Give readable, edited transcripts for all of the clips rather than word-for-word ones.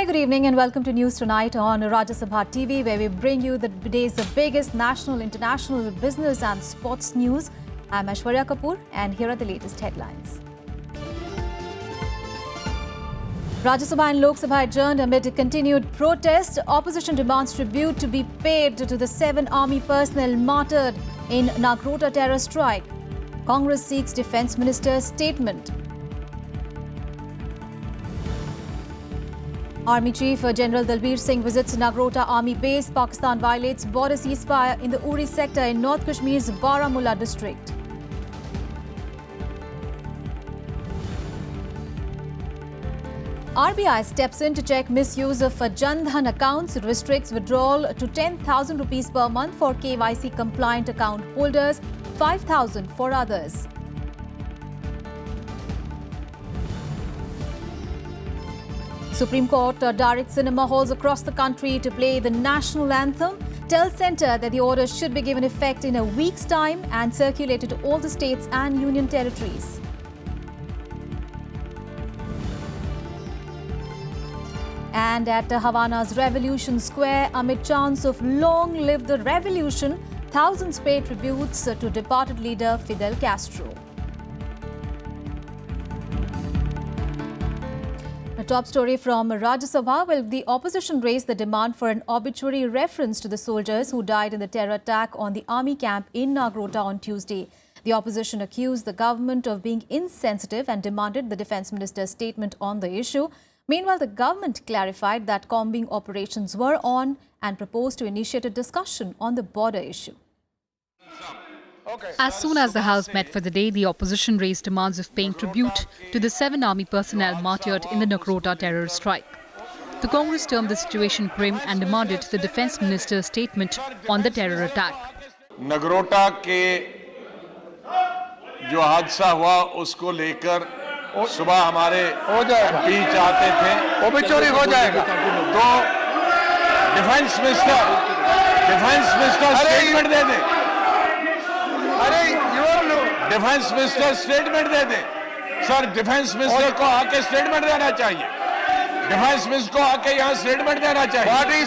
very good evening and welcome to News Tonight on Rajya Sabha TV, where we bring you the day's biggest national, international, business and sports news. I'm Aishwarya Kapoor and here are the latest headlines. Rajya Sabha and Lok Sabha adjourned amid continued protest. Opposition demands tribute to be paid to the 7 army personnel martyred in Nagrota terror strike. Congress seeks Defence Minister's statement. Army Chief General Dalbir Singh visits Nagrota Army Base. Pakistan violates border ceasefire in the Uri sector in North Kashmir's Baramulla district. RBI steps in to check misuse of Jan Dhan accounts. It restricts withdrawal to 10,000 rupees per month for KYC compliant account holders, 5,000 for others. Supreme Court directs cinema halls across the country to play the national anthem. Tells Centre that the order should be given effect in a week's time and circulated to all the states and union territories. And at Havana's Revolution Square, amid chants of "Long live the revolution," thousands paid tributes to departed leader Fidel Castro. A top story from Rajya Sabha. Well, the opposition raised the demand for an obituary reference to the soldiers who died in the terror attack on the army camp in Nagrota on Tuesday. The opposition accused the government of being insensitive and demanded the Defence Minister's statement on the issue. Meanwhile, the government clarified that combing operations were on and proposed to initiate a discussion on the border issue. As soon as the House met for the day, the opposition raised demands of paying tribute to the 7 army personnel martyred in the Nagrota terror strike. The Congress termed the situation grim and demanded the Defence Minister's statement on the terror attack. Nagrota के जो हादसा हुआ उसको लेकर सुबह हमारे बीच आते थे, ओबिचुरी हो जाएगा तो डिफेंस मिनिस्टर स्टेटमेंट दे दे। डिफेंस मिनिस्टर स्टेटमेंट दे दे। सर, डिफेंस मिनिस्टर को आके स्टेटमेंट देना चाहिए। डिफेंस मिनिस्टर को आके यहाँ स्टेटमेंट देना चाहिए।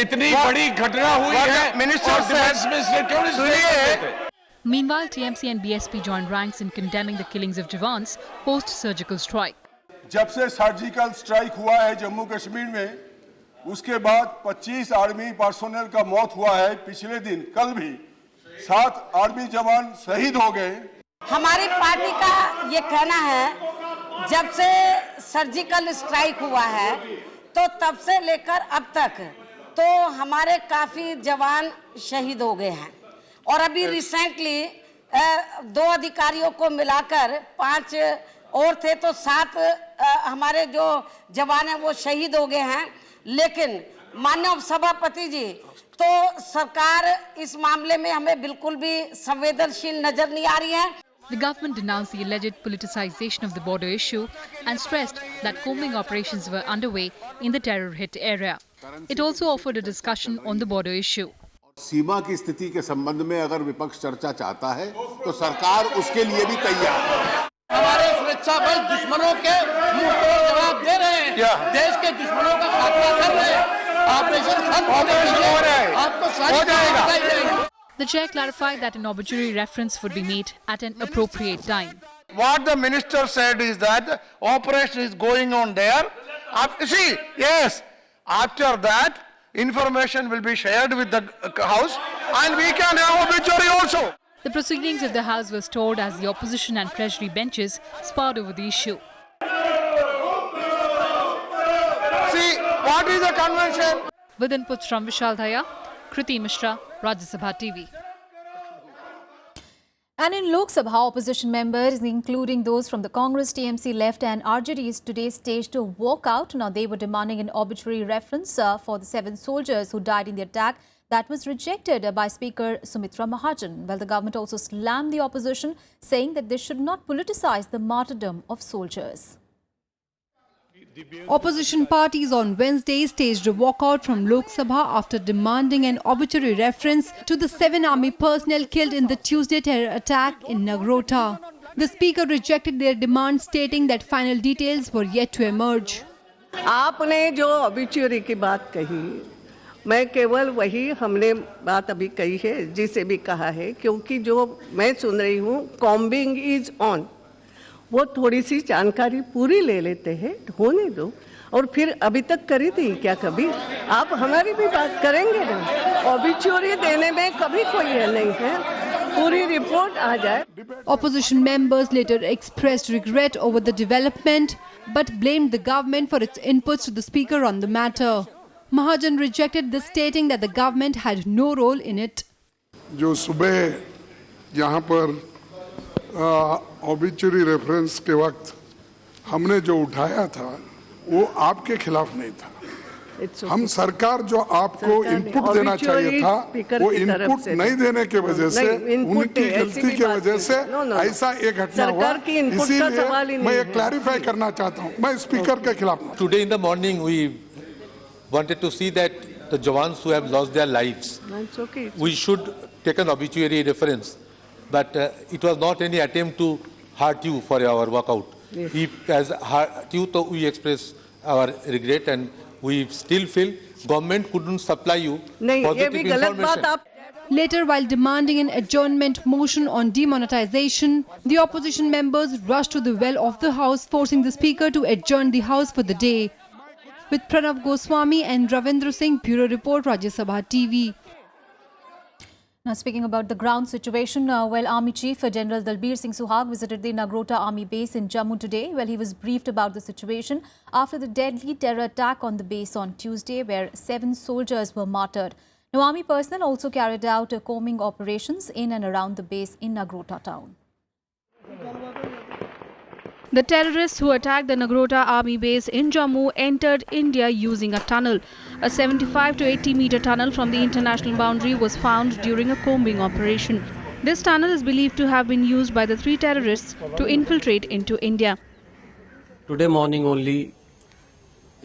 इतनी बड़ी घटना हुई है, मिनिस्टर डिफेंस मिनिस्टर क्यों नहीं स्टेटमेंट देते? Meanwhile, TMC and BSP joined ranks in condemning the killings of Jawans post-surgical strike. जब से सर्जिकल स्ट्राइक हुआ है जम्मू कश्मीर में, उसके बाद 25 आर्मी पर्सोनेल का मौत हुआ है। पिछले दिन कल भी 7 आर्मी जवान शहीद हो गए। हमारी पार्टी का ये कहना है, जब से सर्जिकल स्ट्राइक हुआ है तो तब से लेकर अब तक तो हमारे काफी जवान शहीद हो गए हैं और अभी रिसेंटली 2 अधिकारियों को मिलाकर 5 और थे तो 7 हमारे जो जवान हैं वो शहीद हो गए हैं। लेकिन माननीय सभापति जी, तो सरकार इस मामले में हमें बिल्कुल भी संवेदनशील नजर नहीं आ रही है। The government denounced the alleged politicization of the border issue and stressed that combing operations were underway in the terror-hit area. It also offered a discussion on the border issue. सीमा की स्थिति के संबंध में अगर विपक्ष चर्चा चाहता है तो सरकार उसके लिए भी तैयार है। हमारे सुरक्षा बल दुश्मनों के मुंह तोड़ जवाब दे रहे हैं, देश के दुश्मनों का खात्मा कर रहे हैं। ऑपरेशन खत्म होने के लिए आपको सारी जाएगा। The chair clarified that an obituary reference would be made at an appropriate time. What the minister said is that the operation is going on there. See, yes, after that information will be shared with the House and we can have obituary also. The proceedings of the House were stalled as the opposition and treasury benches sparred over the issue. See, what is the convention? With inputs from Vishal Dhaya, Kriti Mishra, Rajya Sabha TV. And in Lok Sabha, opposition members, including those from the Congress, TMC, Left and RJDs, today staged a walkout. Now, they were demanding an obituary reference for the 7 soldiers who died in the attack. That was rejected by Speaker Sumitra Mahajan. Well, the government also slammed the opposition, saying that they should not politicize the martyrdom of soldiers. Opposition parties on Wednesday staged a walkout from Lok Sabha after demanding an obituary reference to the 7 army personnel killed in the Tuesday terror attack in Nagrota. The speaker rejected their demand, stating that final details were yet to emerge. आपने जो obituary की बात कही, मैं केवल वही हमने बात अभी कही है, जिसे भी कहा है, क्योंकि जो मैं सुन रही हूँ कॉम्बिंग इज ऑन, वो थोड़ी सी जानकारी पूरी ले लेते हैं, होने दो। और फिर अभी तक करी थी क्या कभी? आप हमारी भी बात करेंगे ना? ऑबिचुअरी देने में कभी कोई है नहीं है, पूरी रिपोर्ट आ जाए। Opposition members later expressed regret over the development, but blamed the government for its inputs to the speaker on the matter. Mahajan rejected this, stating that the government had no role in it. जो सुबह यहाँ पर obituary reference के वक्त हमने जो उठाया था वो आपके खिलाफ नहीं था। हम सरकार जो आपको इनपुट देना चाहिए था वो इनपुट नहीं देने के वजह से, उनकी गलती की वजह से ऐसा एक घटना हुआ। इसीलिए मैं ये क्लैरिफाई करना चाहता हूँ, मैं स्पीकर के खिलाफ हूँ। Today in the morning we wanted to see that the Jawans who have lost their lives, we should take an obituary reference, but it was not any attempt to hurt you for our walkout. If as hurt you, so we express our regret and we still feel government couldn't supply you positive information. Later, while demanding an adjournment motion on demonetization, the opposition members rushed to the well of the house, forcing the speaker to adjourn the house for the day. With Pranav Goswami and Ravindra Singh, Bureau Report, Rajya Sabha TV. Now speaking about the ground situation, Army Chief General Dalbir Singh Suhag visited the Nagrota Army base in Jammu today. He was briefed about the situation after the deadly terror attack on the base on Tuesday, where 7 soldiers were martyred. Now, Army personnel also carried out combing operations in and around the base in Nagrota town. The terrorists who attacked the Nagrota Army base in Jammu entered India using a tunnel. A 75 to 80 meter tunnel from the international boundary was found during a combing operation. This tunnel is believed to have been used by the 3 terrorists to infiltrate into India. Today morning only,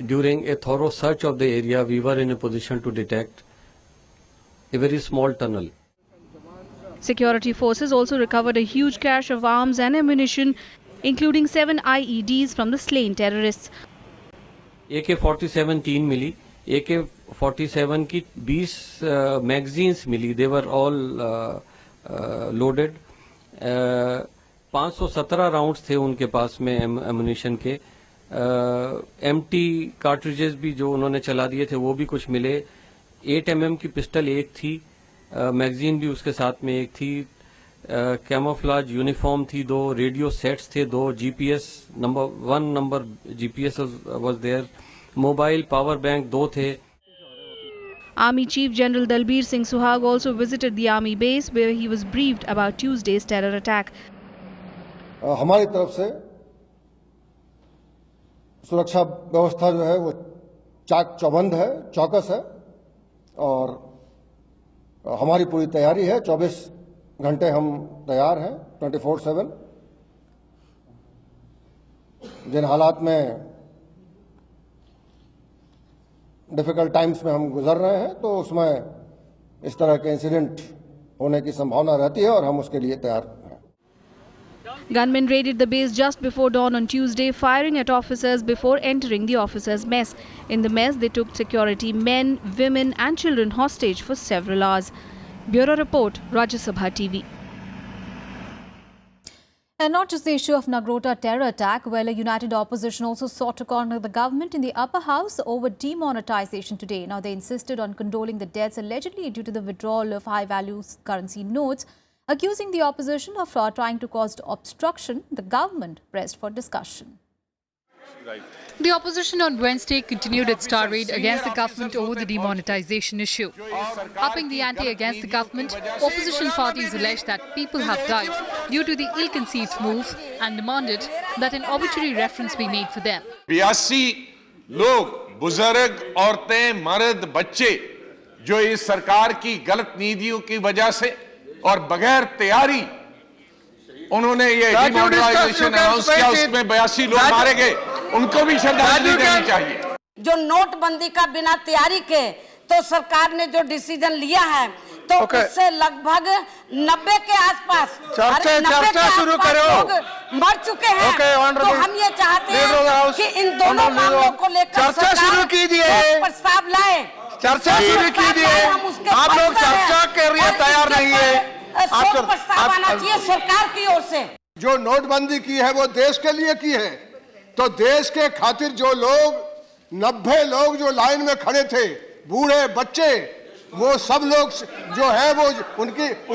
during a thorough search of the area, we were in a position to detect a very small tunnel. Security forces also recovered a huge cache of arms and ammunition, including 7 IEDs from the slain terrorists. AK-47 3 milli, AK-47 की 20 magazines milli, they were all loaded. 517 rounds थे उनके पास में ammunition के. empty cartridges भी जो उन्होंने चला दिए थे वो भी कुछ मिले. 8 mm की पिस्टल एक थी, मैगजीन भी उसके साथ में एक थी. कैमोफ्लाज यूनिफॉर्म थी 2, रेडियो सेट्स थे 2, GPS number GPS was there, mobile power bank 2 थे. Army Chief General Dalbir Singh Suhag also visited the army base, where he was briefed about Tuesday's terror attack. हमारी तरफ से सुरक्षा व्यवस्था जो है वो चाक चौबंद है, चौकस है और हमारी पूरी तैयारी है. 24 घंटे हम तैयार हैं, 24/7. जिन हालात में डिफिकल्ट टाइम्स में हम गुजर रहे हैं तो उसमें इस तरह के इंसिडेंट होने की संभावना रहती है और हम उसके लिए तैयार हैं. Gunmen raided the base just before dawn on Tuesday, firing at officers before entering the officers' mess. In the mess, they took security men, women and children hostage for several hours. Bureau Report, Rajya Sabha TV. And not just the issue of Nagrota terror attack, a united opposition also sought to corner the government in the upper house over demonetization today. Now, they insisted on condoling the deaths allegedly due to the withdrawal of high-value currency notes, accusing the opposition of trying to cause obstruction. The government pressed for discussion. The opposition on Wednesday continued its tirade against the government over the demonetization issue. Upping the ante against the government, opposition parties alleged that people have died due to the ill-conceived move and demanded that an obituary reference be made for them. 82 लोग, बुजुर्ग, औरतें, मर्द, बच्चे जो इस सरकार की गलत नीतियों की वजह से और बगैर तैयारी उन्होंने ये डिमोनेटाइजेशन अनाउंस किया, उसमें 82 लोग मारे गए, उनको भी श्रद्धांजलि देनी चाहिए. जो नोटबंदी का बिना तैयारी के तो सरकार ने जो डिसीजन लिया है तो उससे लगभग 90 के आसपास चर्चा शुरू करो। लोग मर चुके हैं। तो हम ये चाहते हैं कि इन दोनों मामलों को लेकर चर्चा शुरू कीजिए, प्रस्ताव लाए, चर्चा शुरू कीजिए। आप लोग चर्चा के लिए तैयार नहीं है। प्रस्ताव आना चाहिए सरकार की ओर से। जो नोटबंदी की है वो देश के लिए की है, तो देश के खातिर जो लोग 90 लोग जो लाइन में खड़े थे, बूढ़े बच्चे, वो सब लोग जो है वो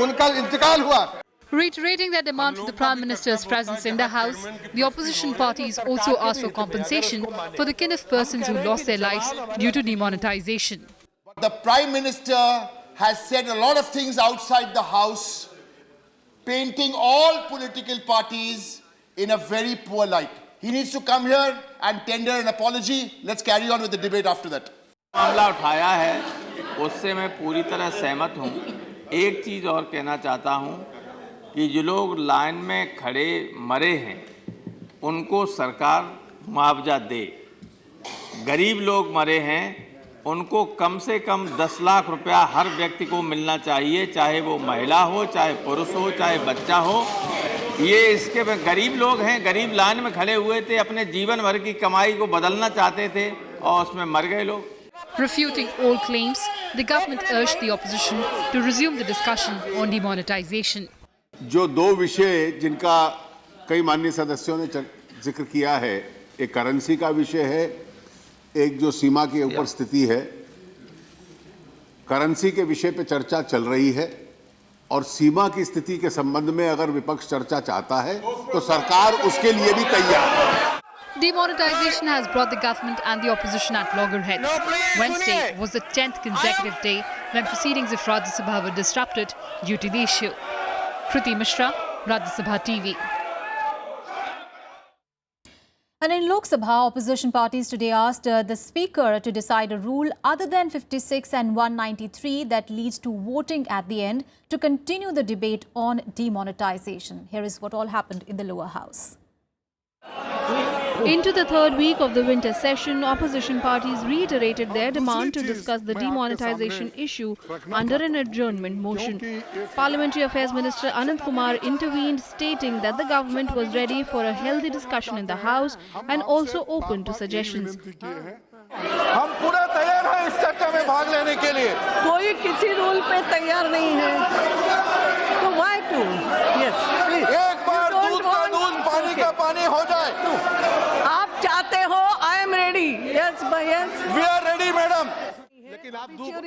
उनका इंतकाल हुआ। Reiterating their demand for the Prime Minister's presence in the House, the opposition parties also asked for compensation for the kin of persons who lost their lives due to demonetization. The Prime Minister has said a lot of things outside the House, painting all political parties in a very poor light. He needs to come here and tender an apology. Let's carry on with the debate after that. मामला उठाया है उससे मैं पूरी तरह सहमत हूँ। एक चीज़ और कहना चाहता हूँ कि जो लोग लाइन में खड़े मरे हैं उनको सरकार मुआवजा दे। गरीब लोग मरे हैं उनको कम से कम 10 लाख रुपया हर व्यक्ति को मिलना चाहिए, चाहे वो महिला हो, चाहे पुरुष हो, चाहे बच्चा हो। ये इसके गरीब लोग हैं, गरीब लाइन में खड़े हुए थे, अपने जीवन भर की कमाई को बदलना चाहते थे और उसमें मर गए लोग। Refuting all claims, the government urged the opposition to resume the discussion on demonetization. जो दो विषय जिनका कई माननीय सदस्यों ने जिक्र किया है, एक करेंसी का विषय है, एक जो सीमा के ऊपर स्थिति है। करेंसी के विषय पे चर्चा चल रही है और सीमा की स्थिति के संबंध में अगर विपक्ष चर्चा चाहता है तो सरकार उसके लिए भी तैयार है। Demonetization has brought the government and the opposition at loggerheads. Wednesday was the 10th consecutive day when proceedings of Rajya Sabha were disrupted due to the issue. Kriti Mishra, Rajya Sabha TV. And in Lok Sabha, opposition parties today asked the Speaker to decide a rule other than 56 and 193 that leads to voting at the end to continue the debate on demonetization. Here is what all happened in the lower house. Into the third week of the winter session, opposition parties reiterated their demand to discuss the demonetization issue under an adjournment motion. Parliamentary Affairs Minister Anant Kumar intervened, stating that the government was ready for a healthy discussion in the House and also open to suggestions. हम पूरा तैयार हैं इस चर्चा में भाग लेने के लिए। कोई किसी रूल पे तैयार नहीं है, तो why to? Yes. एक बार दूध का दूध, पानी का पानी हो जाए। आप चाहते हो, I am ready. Yes, yes. We are ready, madam.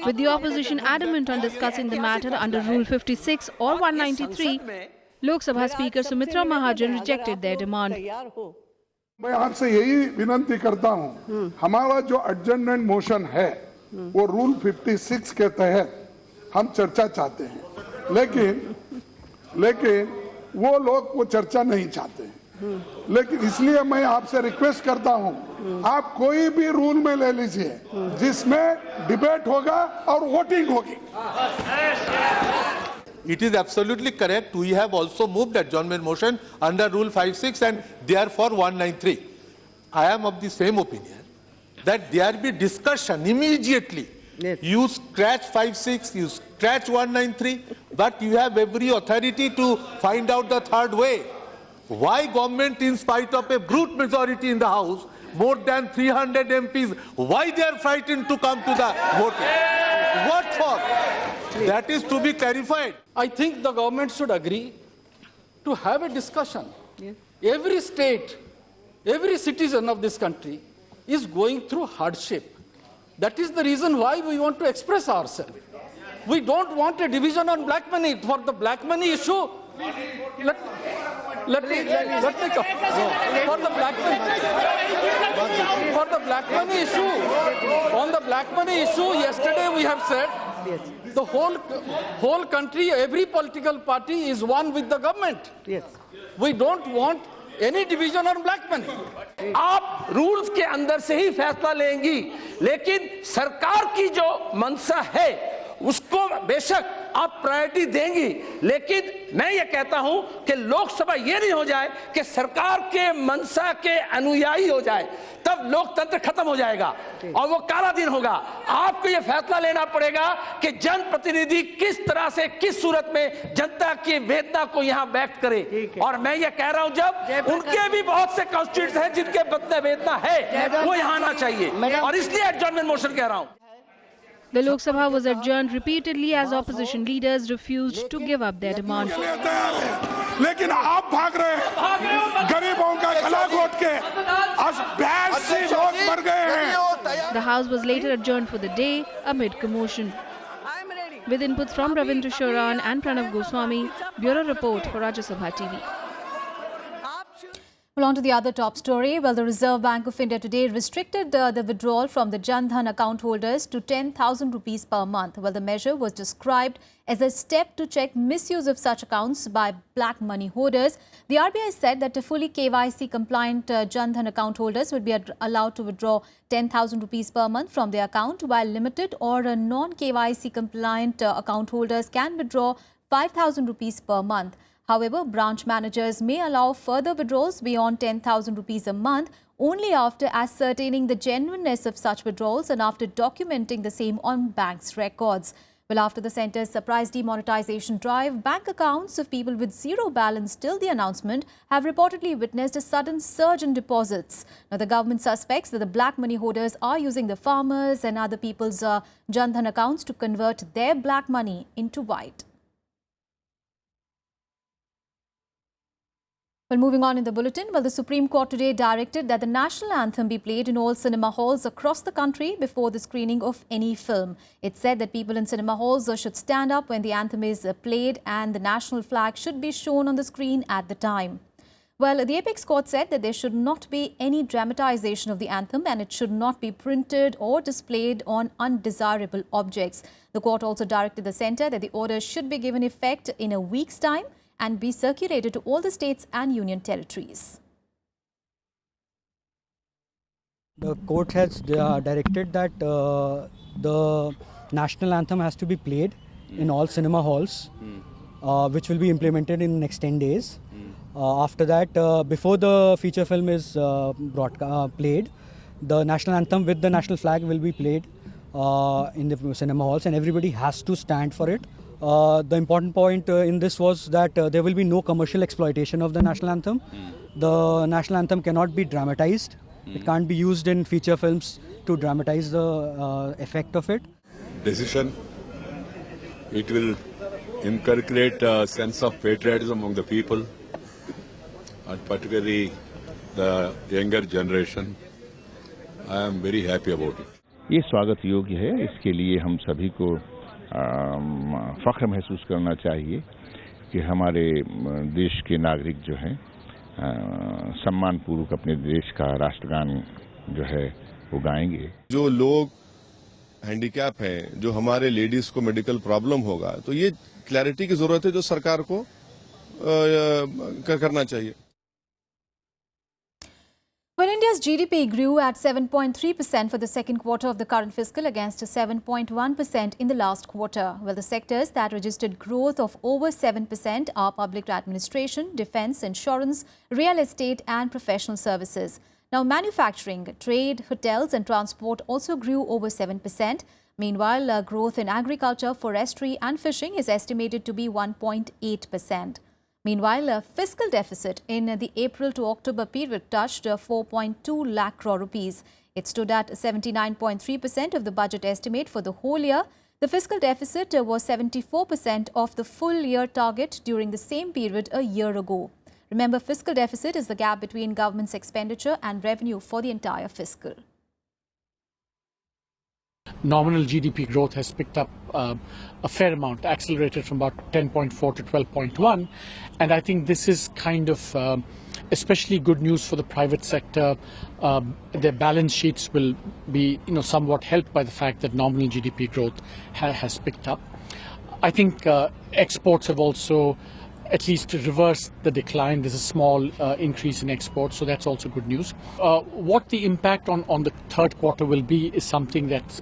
With the opposition adamant on discussing the matter under Rule 56 or 193, Lok Sabha Speaker Sumitra Mahajan rejected their demand. मैं आपसे यही विनती करता हूं, हमारा जो एडजर्नमेंट मोशन है वो रूल 56 के तहत हम चर्चा चाहते हैं, लेकिन वो लोग वो चर्चा नहीं चाहते हैं। लेकिन इसलिए मैं आपसे रिक्वेस्ट करता हूं, आप कोई भी रूल में ले लीजिए जिसमें डिबेट होगा और वोटिंग होगी। It is absolutely correct. We have also moved adjournment motion under Rule 56 and therefore 193. I am of the same opinion that there be discussion immediately. Yes. You scratch 56, you scratch 193, but you have every authority to find out the third way. Why government, in spite of a brute majority in the House, more than 300 MPs, why they are frightened to come to the voting? What for? That is to be clarified. I think the government should agree to have a discussion. Yes. Every state, every citizen of this country is going through hardship. That is the reason why we want to express ourselves. We don't want a division on black money. For the black money issue, let me come. For the black money issue, on the black money issue, yesterday we have said the whole country, every political party is one with the government. Yes. We don't want any division on black money. आप rules के अंदर से ही फैसला लेंगी, लेकिन सरकार की जो मंशा है उसको बेशक आप प्रायोरिटी देंगी, लेकिन मैं ये कहता हूं कि लोकसभा ये नहीं हो जाए कि सरकार के मंशा के अनुयायी हो जाए, तब लोकतंत्र खत्म हो जाएगा और वो काला दिन होगा। आपको ये फैसला लेना पड़ेगा कि जनप्रतिनिधि किस तरह से, किस सूरत में जनता की वेदना को यहाँ व्यक्त करे। और मैं ये कह रहा हूं, जब उनके भी बहुत से कॉन्स्टिट्यूएंट्स हैं जिनके बदले वेदना है, वो यहाँ आना चाहिए, और इसलिए एडजॉर्नमेंट मोशन कह रहा हूं। The Lok Sabha was adjourned repeatedly as opposition leaders refused to give up their demands. लेकिन आप भाग रहे हैं, गरीबों का गला घोट के 82 लोग मर गए हैं। The House was later adjourned for the day amid commotion. With inputs from Ravindra Sharan and Pranav Goswami, Bureau Report for Rajya Sabha TV. Well, on to the other top story. Well, the Reserve Bank of India today restricted the withdrawal from the Jan Dhan account holders to 10,000 rupees per month. Well, the measure was described as a step to check misuse of such accounts by black money holders. The RBI said that fully KYC compliant Jan Dhan account holders would be allowed to withdraw 10,000 rupees per month from their account, while limited or non-KYC compliant account holders can withdraw 5,000 rupees per month. However, branch managers may allow further withdrawals beyond 10,000 rupees a month only after ascertaining the genuineness of such withdrawals and after documenting the same on banks' records. Well, after the centre's surprise demonetization drive, bank accounts of people with zero balance till the announcement have reportedly witnessed a sudden surge in deposits. Now, the government suspects that the black money holders are using the farmers and other people's Jan Dhan accounts to convert their black money into white. Well, moving on in the bulletin, well, the Supreme Court today directed that the national anthem be played in all cinema halls across the country before the screening of any film. It said that people in cinema halls should stand up when the anthem is played and the national flag should be shown on the screen at the time. Well, the Apex Court said that there should not be any dramatization of the anthem and it should not be printed or displayed on undesirable objects. The court also directed the centre that the order should be given effect in a week's time and be circulated to all the states and union territories. The court has directed that the national anthem has to be played in all cinema halls, which will be implemented in the next 10 days. After that, before the feature film is played, the national anthem with the national flag will be played in the cinema halls and everybody has to stand for it. The important point in this was that there will be no commercial exploitation of the national anthem. The national anthem cannot be dramatized. It can't be used in feature films to dramatize the effect of it. Decision. It will inculcate a sense of patriotism among the people, and particularly the younger generation. I am very happy about it. ये स्वागत योग्य है। इसके लिए हम सभी को फख्र महसूस करना चाहिए कि हमारे देश के नागरिक जो हैं सम्मानपूर्वक अपने देश का राष्ट्रगान जो है वो गाएंगे। जो लोग हैंडीकैप हैं, जो हमारे लेडीज को मेडिकल प्रॉब्लम होगा, तो ये क्लैरिटी की जरूरत है जो सरकार को करना चाहिए। Well, India's GDP grew at 7.3% for the second quarter of the current fiscal against 7.1% in the last quarter. Well, the sectors that registered growth of over 7% are public administration, defence, insurance, real estate and professional services. Now, manufacturing, trade, hotels and transport also grew over 7%. Meanwhile, growth in agriculture, forestry and fishing is estimated to be 1.8%. Meanwhile, a fiscal deficit in the April to October period touched 4.2 lakh crore rupees. It stood at 79.3% of the budget estimate for the whole year. The fiscal deficit was 74% of the full year target during the same period a year ago. Remember, fiscal deficit is the gap between government's expenditure and revenue for the entire fiscal. Nominal GDP growth has picked up a fair amount, accelerated from about 10.4 to 12.1. And I think this is kind of especially good news for the private sector. Their balance sheets will be somewhat helped by the fact that nominal GDP growth has picked up. I think exports have also at least reverse the decline. There's a small increase in exports, so that's also good news. What the impact on the third quarter will be is something that's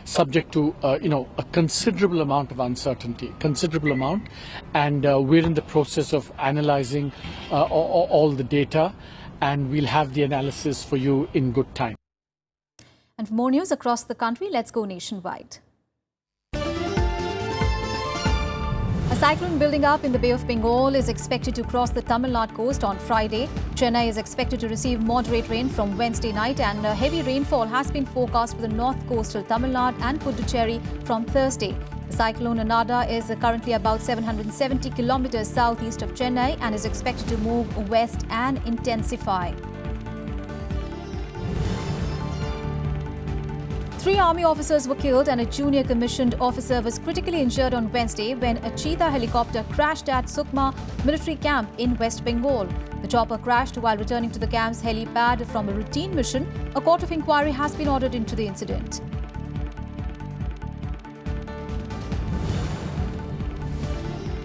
subject to a considerable amount of uncertainty, and we're in the process of analyzing all the data, and we'll have the analysis for you in good time. And for more news across the country, let's go nationwide. A cyclone building up in the Bay of Bengal is expected to cross the Tamil Nadu coast on Friday. Chennai is expected to receive moderate rain from Wednesday night, and heavy rainfall has been forecast for the north coastal Tamil Nadu and Puducherry from Thursday. The cyclone Anada is currently about 770 kilometers southeast of Chennai and is expected to move west and intensify. 3 army officers were killed and a junior commissioned officer was critically injured on Wednesday when a Cheetah helicopter crashed at Sukma military camp in West Bengal. The chopper crashed while returning to the camp's helipad from a routine mission. A court of inquiry has been ordered into the incident.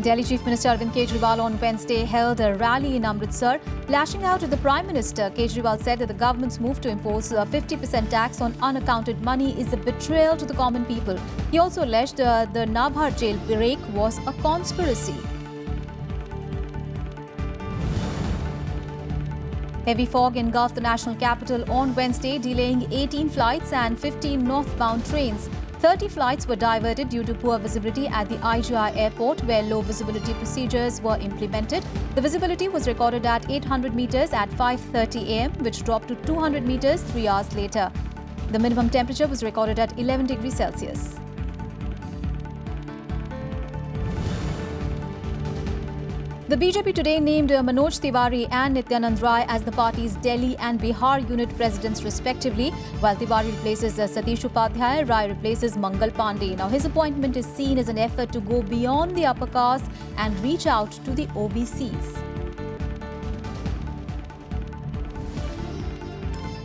Delhi Chief Minister Arvind Kejriwal on Wednesday held a rally in Amritsar. Lashing out at the Prime Minister, Kejriwal said that the government's move to impose a 50% tax on unaccounted money is a betrayal to the common people. He also alleged the Nabhar jail break was a conspiracy. Heavy fog engulfed the national capital on Wednesday, delaying 18 flights and 15 northbound trains. 30 flights were diverted due to poor visibility at the IGI airport, where low visibility procedures were implemented. The visibility was recorded at 800 meters at 5:30 am, which dropped to 200 meters 3 hours later. The minimum temperature was recorded at 11 degrees Celsius. The BJP today named Manoj Tiwari and Nityanand Rai as the party's Delhi and Bihar unit presidents respectively, while Tiwari replaces Satish Upadhyay, Rai replaces Mangal Pandey. Now his appointment is seen as an effort to go beyond the upper caste and reach out to the OBCs.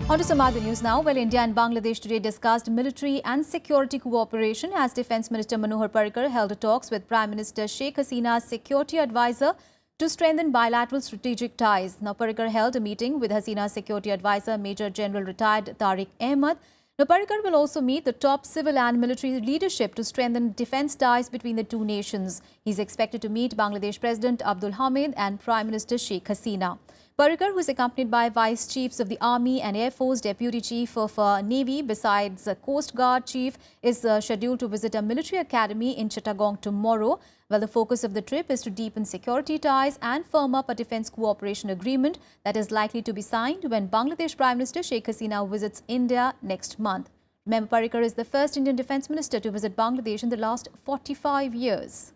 On to some other news now. Well, India and Bangladesh today discussed military and security cooperation as Defence Minister Manohar Parrikar held talks with Prime Minister Sheikh Hasina's security advisor to strengthen bilateral strategic ties. Now, Parrikar held a meeting with Hasina's security advisor, Major General retired Tariq Ahmad. Now, Parrikar will also meet the top civil and military leadership to strengthen defence ties between the two nations. He is expected to meet Bangladesh President Abdul Hamid and Prime Minister Sheikh Hasina. Parrikar, who is accompanied by Vice Chiefs of the Army and Air Force, Deputy Chief of Navy, besides Coast Guard Chief, is scheduled to visit a military academy in Chittagong tomorrow. Well, the focus of the trip is to deepen security ties and firm up a defence cooperation agreement that is likely to be signed when Bangladesh Prime Minister Sheikh Hasina visits India next month. Remember, Parrikar is the first Indian Defence Minister to visit Bangladesh in the last 45 years.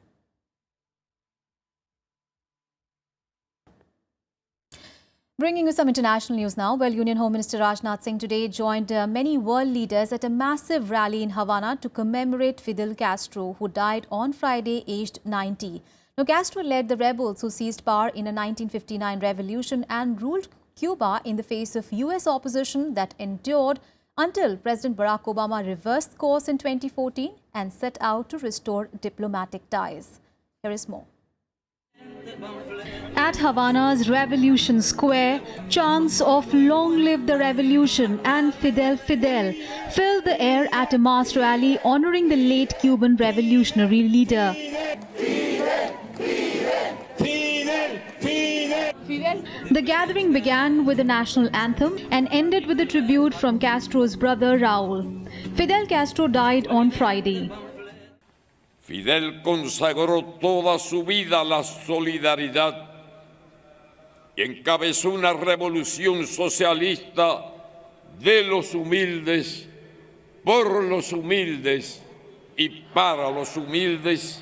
Bringing you some international news now. Well, Union Home Minister Rajnath Singh today joined many world leaders at a massive rally in Havana to commemorate Fidel Castro, who died on Friday, aged 90. Now, Castro led the rebels who seized power in a 1959 revolution and ruled Cuba in the face of US opposition that endured until President Barack Obama reversed course in 2014 and set out to restore diplomatic ties. Here is more. At Havana's Revolution Square, chants of "Long live the revolution" and "Fidel, Fidel" filled the air at a mass rally honoring the late Cuban revolutionary leader. The gathering began with the national anthem and ended with a tribute from Castro's brother Raúl. Fidel Castro died on Friday. Fidel consagró toda su vida a la solidaridad y encabezó una revolución socialista de los humildes, por los humildes y para los humildes.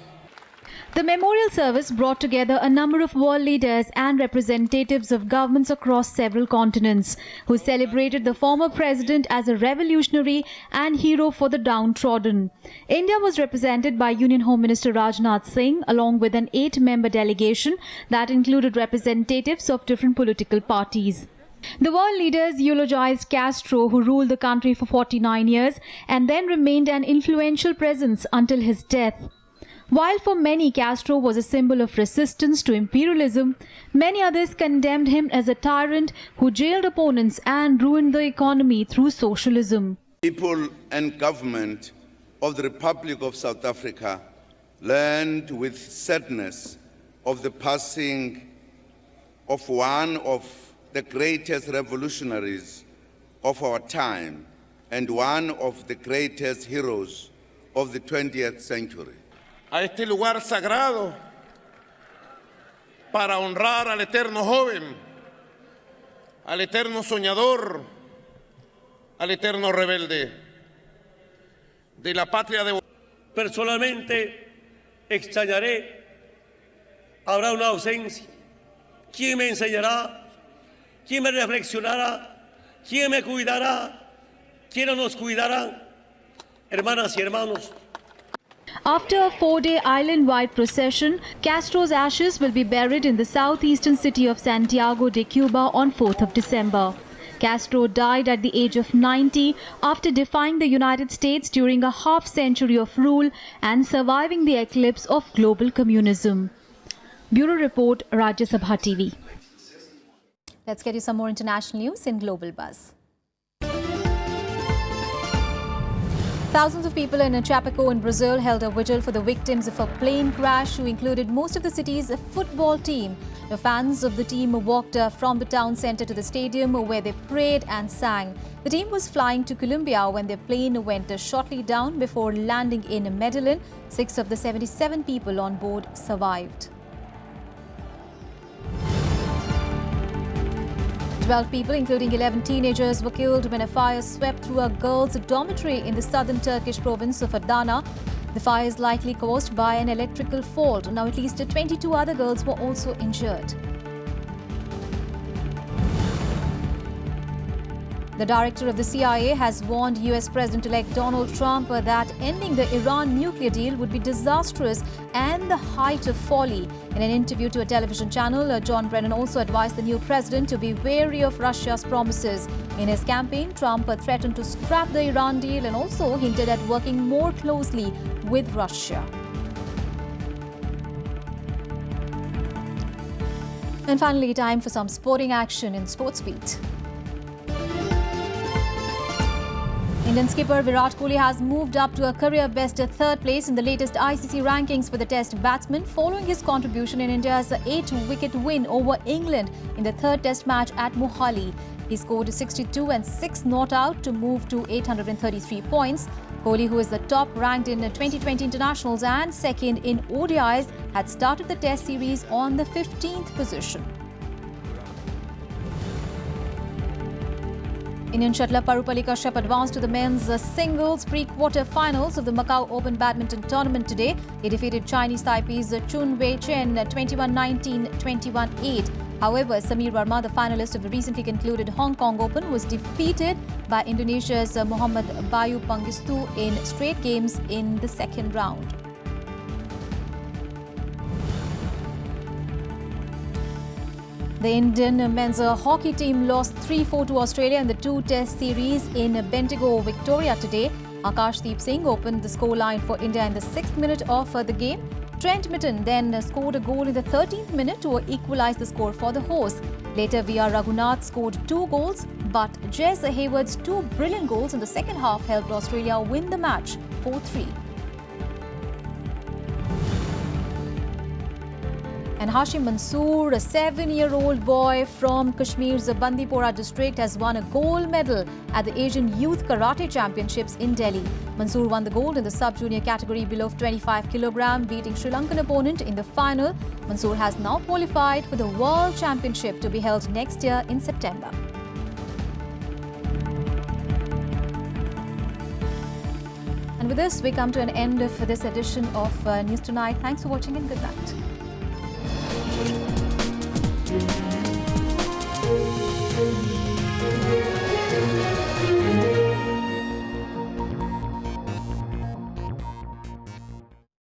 The memorial service brought together a number of world leaders and representatives of governments across several continents who celebrated the former president as a revolutionary and hero for the downtrodden. India was represented by Union Home Minister Rajnath Singh along with an 8-member delegation that included representatives of different political parties. The world leaders eulogized Castro, who ruled the country for 49 years and then remained an influential presence until his death. While for many Castro was a symbol of resistance to imperialism, many others condemned him as a tyrant who jailed opponents and ruined the economy through socialism. People and government of the Republic of South Africa learned with sadness of the passing of one of the greatest revolutionaries of our time and one of the greatest heroes of the 20th century. A este lugar sagrado para honrar al eterno joven, al eterno soñador, al eterno rebelde de la patria de... Personalmente extrañaré, habrá una ausencia. ¿Quién me enseñará? ¿Quién me reflexionará? ¿Quién me cuidará? ¿Quién nos cuidará? Hermanas y hermanos. After a 4-day island-wide procession, Castro's ashes will be buried in the southeastern city of Santiago de Cuba on 4th of December. Castro died at the age of 90 after defying the United States during a half-century of rule and surviving the eclipse of global communism. Bureau Report, Rajya Sabha TV. Let's get you some more international news in Global Buzz. Thousands of people in Chapeco in Brazil held a vigil for the victims of a plane crash who included most of the city's football team. The fans of the team walked from the town centre to the stadium where they prayed and sang. The team was flying to Colombia when their plane went shortly down before landing in Medellin. 6 of the 77 people on board survived. 12 people, including 11 teenagers, were killed when a fire swept through a girls' dormitory in the southern Turkish province of Adana. The fire is likely caused by an electrical fault. Now, at least 22 other girls were also injured. The director of the CIA has warned US President-elect Donald Trump that ending the Iran nuclear deal would be disastrous and the height of folly. In an interview to a television channel, John Brennan also advised the new president to be wary of Russia's promises. In his campaign, Trump threatened to scrap the Iran deal and also hinted at working more closely with Russia. And finally, time for some sporting action in SportsBeat. Indian skipper Virat Kohli has moved up to a career-best 3rd place in the latest ICC rankings for the Test batsman following his contribution in India's 8-wicket win over England in the 3rd Test match at Mohali. He scored 62 and 6 not out to move to 833 points. Kohli, who is the top ranked in 2020 internationals and second in ODIs, had started the Test series on the 15th position. Indian shuttler Parupalli Kashyap advanced to the men's singles pre-quarter-finals of the Macau Open Badminton Tournament today. He defeated Chinese Taipei's Chun Wei Chen 21-19, 21-8. However, Samir Verma, the finalist of the recently concluded Hong Kong Open, was defeated by Indonesia's Muhammad Bayu Pangestu in straight games in the second round. The Indian men's hockey team lost 3-4 to Australia in the 2-test series in Bendigo, Victoria today. Akashdeep Singh opened the scoreline for India in the 6th minute of the game. Trent Mitton then scored a goal in the 13th minute to equalise the score for the hosts. Later, VR Raghunath scored 2 goals, but Jez Hayward's 2 brilliant goals in the second half helped Australia win the match 4-3. And Hashim Mansoor, a 7-year-old boy from Kashmir's Bandipora district, has won a gold medal at the Asian Youth Karate Championships in Delhi. Mansoor won the gold in the sub-junior category below 25 kg, beating Sri Lankan opponent in the final. Mansoor has now qualified for the World Championship to be held next year in September. And with this, we come to an end of this edition of News Tonight. Thanks for watching and good night.